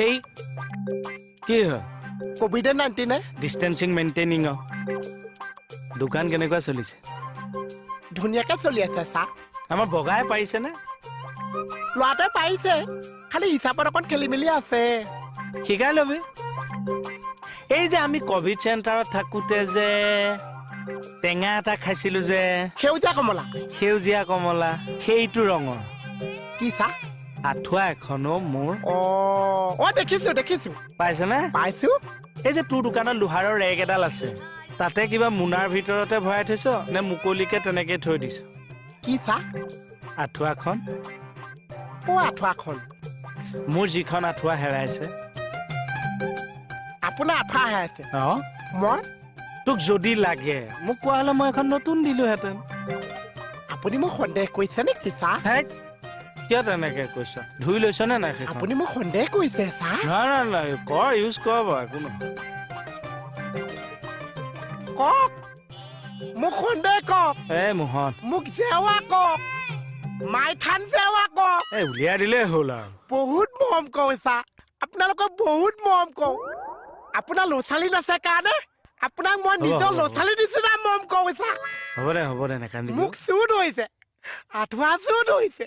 এই কি হয় COVID-19 ডিষ্টেন্সিং মেইনটেইনিং দোকান কেনেকুৱা চলিছে ধুনীয়াকে চলি আছে চা আমাৰ বগাই পাৰিছে নে ল'ৰাটোৱে পাৰিছে খালি হিচাপত অকণ খেলি মেলি আছে শিকাই ল'বি এই যে আমি কোভিড চেণ্টাৰত থাকোঁতে যে টেঙা এটা খাইছিলোঁ যে সেউজীয়া কমলা সেইটো ৰঙৰ কি চা আঁঠুৱা এখনো মোৰ দেখিছো পাইছেনে পাইছো এই যে তোৰ দোকানত লোহাৰৰ ৰেক এডাল আছে তাতে কিবা মোনাৰ ভিতৰতে ভৰাই থৈছ নে মুকলিকে তেনেকে থৈ দিছ কি চা আঁঠুৱাখন আঁঠুৱাখন মোৰ যিখন আঁঠুৱা হেৰাইছে আপোনাৰ আঁঠুৱা হেৰাইছে মই তোক যদি লাগে মোক কোৱা হ'লে মই এখন নতুন দিলোহেঁতেন আপুনি মোক সন্দেহ কৰিছে নে কি চা কিয় তেনেকে কৈছ ধুই লৈছ নে নাই আপুনি মোক সন্দেহ কৰিছে চা নাই কৰ ইউজ কৰ বাৰু একো নহয় কওক মোক সন্দেহ কওক এই মোহন মোক জেৱা কওক মাইথান জেৱা কওক এই উলিয়াই দিলেই হ'ল আৰু বহুত মৰম কওঁ চা আপোনালোকক বহুত মৰম কওঁ আপোনাৰ ল'ৰা ছোৱালী নাছে কাৰণে আপোনাক মই নিজৰ ল'ৰা ছোৱালী নিচিনা মৰম কওঁ চা হ'ব দে নেকান্দিবি মোক চুৰ ধৰিছে আঁঠুৱা চুৰ ধৰিছে